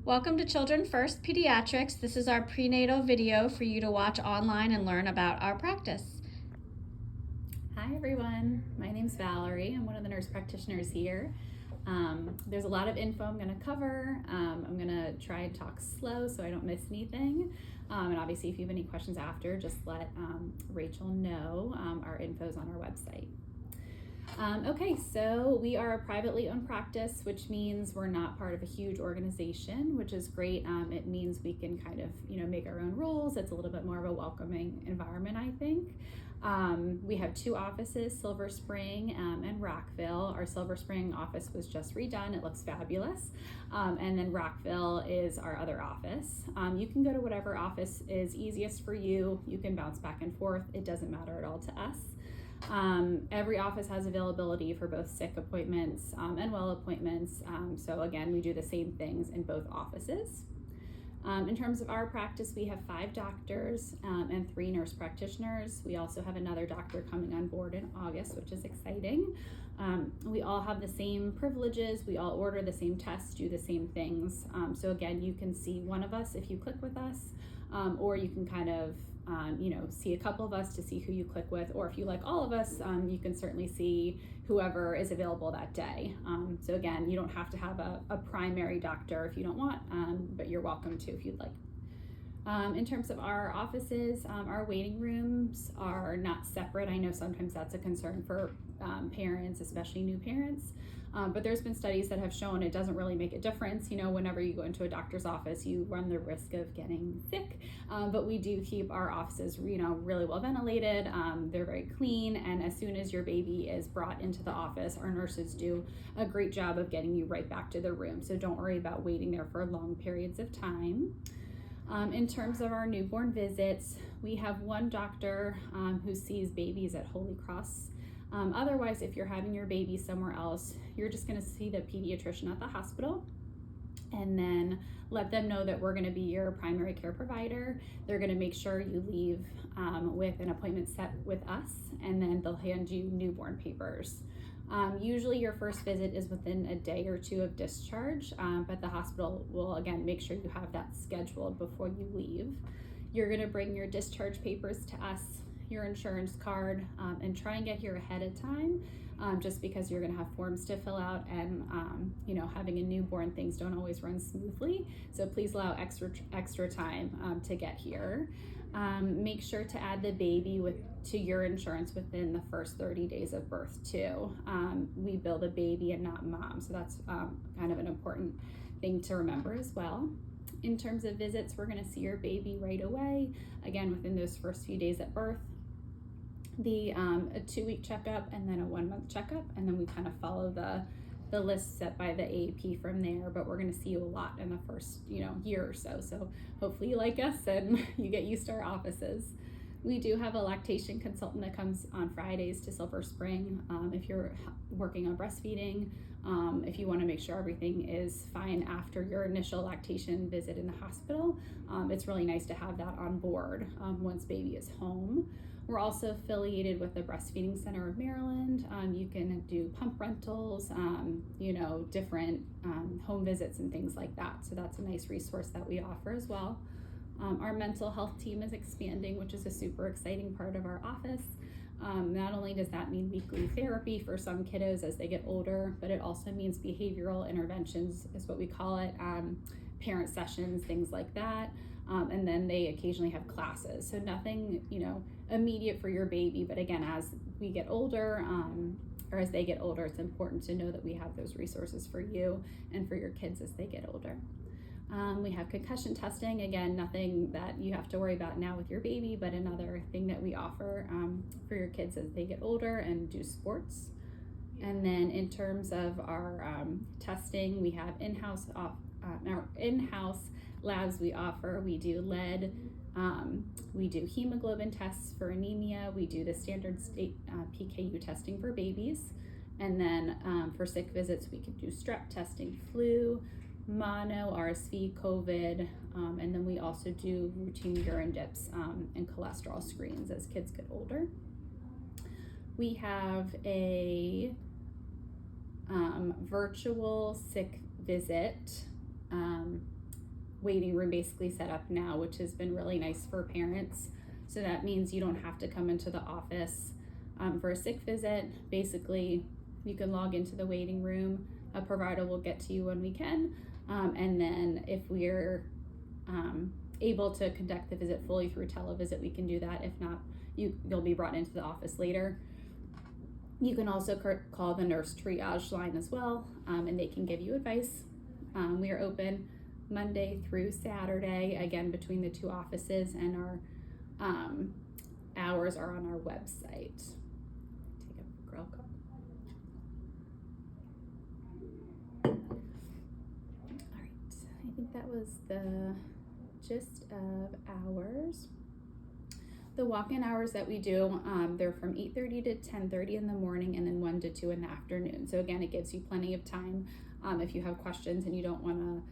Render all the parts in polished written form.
Welcome to Children First Pediatrics. This is our prenatal video for you to watch online and learn about our practice. Hi everyone, my name's Valerie. I'm one of the nurse practitioners here. There's a lot of info I'm going to cover. I'm going to try and talk slow so I don't miss anything. And obviously if you have any questions after, just let Rachel know. Our info's on our website. Okay, so we are a privately owned practice, which means we're not part of a huge organization, which is great. It means we can kind of, make our own rules. It's a little bit more of a welcoming environment, I think. We have two offices, Silver Spring and Rockville. Our Silver Spring office was just redone. It looks fabulous. And then Rockville is our other office. You can go to whatever office is easiest for you. You can bounce back and forth. It doesn't matter at all to us. Every office has availability for both sick appointments and well appointments. So again, we do the same things in both offices. In terms of our practice, we have 5 doctors and 3 nurse practitioners. We also have another doctor coming on board in August, which is exciting. We all have the same privileges. We all order the same tests, do the same things. So again, you can see one of us if you click with us, or you can kind of see a couple of us to see who you click with, or if you like all of us, you can certainly see whoever is available that day. So again, you don't have to have a primary doctor if you don't want, but you're welcome to if you'd like. In terms of our offices, our waiting rooms are not separate. I know sometimes that's a concern for parents, especially new parents. But there's been studies that have shown it doesn't really make a difference. Whenever you go into a doctor's office, you run the risk of getting sick. But we do keep our offices, really well ventilated. They're very clean. And as soon as your baby is brought into the office, our nurses do a great job of getting you right back to the room. So don't worry about waiting there for long periods of time. In terms of our newborn visits, we have one doctor who sees babies at Holy Cross. Otherwise, if you're having your baby somewhere else, you're just going to see the pediatrician at the hospital and then let them know that we're going to be your primary care provider. They're going to make sure you leave with an appointment set with us, and then they'll hand you newborn papers. Usually your first visit is within a day or 2 of discharge, but the hospital will again make sure you have that scheduled before you leave. You're going to bring your discharge papers to us, your insurance card, and try and get here ahead of time, just because you're going to have forms to fill out, and having a newborn, things don't always run smoothly, so please allow extra time to get here. Make sure to add the baby to your insurance within the first 30 days of birth too. We bill the baby and not mom, so that's kind of an important thing to remember as well. In terms of visits, we're going to see your baby right away, again within those first few days at birth. A 2-week checkup and then a 1-month checkup, and then we kind of follow the list set by the AAP from there, but we're going to see you a lot in the first year or so. So hopefully you like us and you get used to our offices. We do have a lactation consultant that comes on Fridays to Silver Spring if you're working on breastfeeding, if you want to make sure everything is fine after your initial lactation visit in the hospital. It's really nice to have that on board once baby is home. We're also affiliated with the Breastfeeding Center of Maryland. You can do pump rentals, different home visits and things like that. So that's a nice resource that we offer as well. Our mental health team is expanding, which is a super exciting part of our office. Not only does that mean weekly therapy for some kiddos as they get older, but it also means behavioral interventions is what we call it, parent sessions, things like that. And then they occasionally have classes. So nothing, immediate for your baby, but again, as we get older, or as they get older, it's important to know that we have those resources for you and for your kids as they get older. We have concussion testing, again, nothing that you have to worry about now with your baby, but another thing that we offer for your kids as they get older and do sports. And then in terms of our testing, we have our in-house labs we offer. We do lead, we do hemoglobin tests for anemia, we do the standard state PKU testing for babies, and then for sick visits we can do strep testing, flu, mono, RSV, COVID, and then we also do routine urine dips and cholesterol screens as kids get older. We have a virtual sick visit waiting room basically set up now, which has been really nice for parents. So that means you don't have to come into the office for a sick visit. Basically, you can log into the waiting room. A provider will get to you when we can. And then if we're able to conduct the visit fully through televisit, we can do that. If not, you'll be brought into the office later. You can also call the nurse triage line as well, and they can give you advice. We are open Monday through Saturday, again, between the two offices, and our hours are on our website. Take a girl call. All right, I think that was the gist of hours. The walk-in hours that we do, they're from 8:30 to 10:30 in the morning, and then 1 to 2 in the afternoon. So again, it gives you plenty of time. If you have questions and you don't want to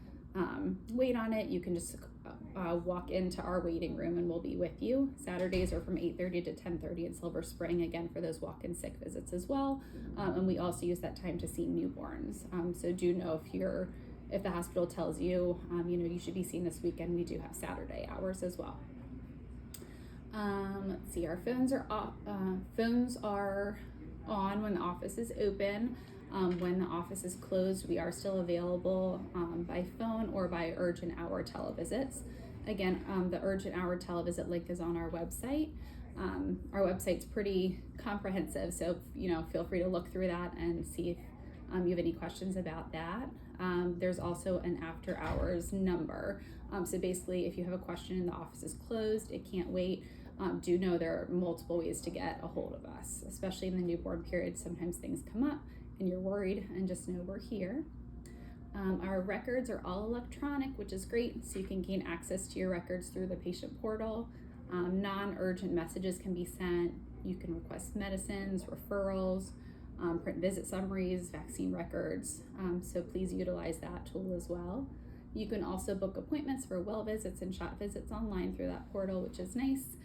wait on it, you can just walk into our waiting room and we'll be with you. Saturdays are from 8:30 to 10:30 in Silver Spring, again, for those walk-in sick visits as well. And we also use that time to see newborns. So do know if the hospital tells you, you should be seen this weekend, we do have Saturday hours as well. Let's see, our phones are off. Phones are on when the office is open. When the office is closed, we are still available by phone or by urgent hour televisits. Again, the urgent hour televisit link is on our website. Our website's pretty comprehensive, so feel free to look through that and see if you have any questions about that. There's also an after hours number. So basically, if you have a question and the office is closed, it can't wait, do know there are multiple ways to get a hold of us, especially in the newborn period. Sometimes things come up and you're worried, and just know we're here. Our records are all electronic, which is great, so you can gain access to your records through the patient portal. Non-urgent messages can be sent. You can request medicines, referrals, print visit summaries, vaccine records, so please utilize that tool as well. You can also book appointments for well visits and shot visits online through that portal, which is nice.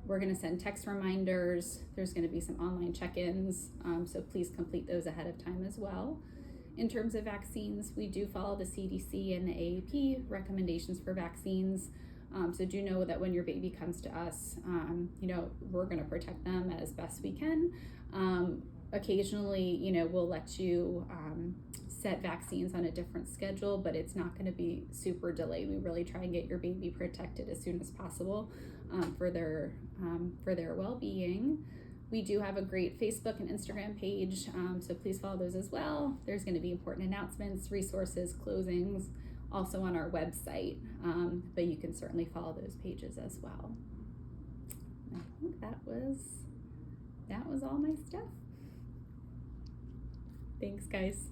We're going to send text reminders. There's going to be some online check-ins, so please complete those ahead of time as well. In terms of vaccines, we do follow the CDC and the AAP recommendations for vaccines. So do know that when your baby comes to us, we're going to protect them as best we can. Occasionally, we'll let you set vaccines on a different schedule, but it's not going to be super delayed. We really try and get your baby protected as soon as possible for their well-being. We do have a great Facebook and Instagram page, so please follow those as well. There's going to be important announcements, resources, closings, also on our website, but you can certainly follow those pages as well. I think that was all my stuff. Thanks, guys.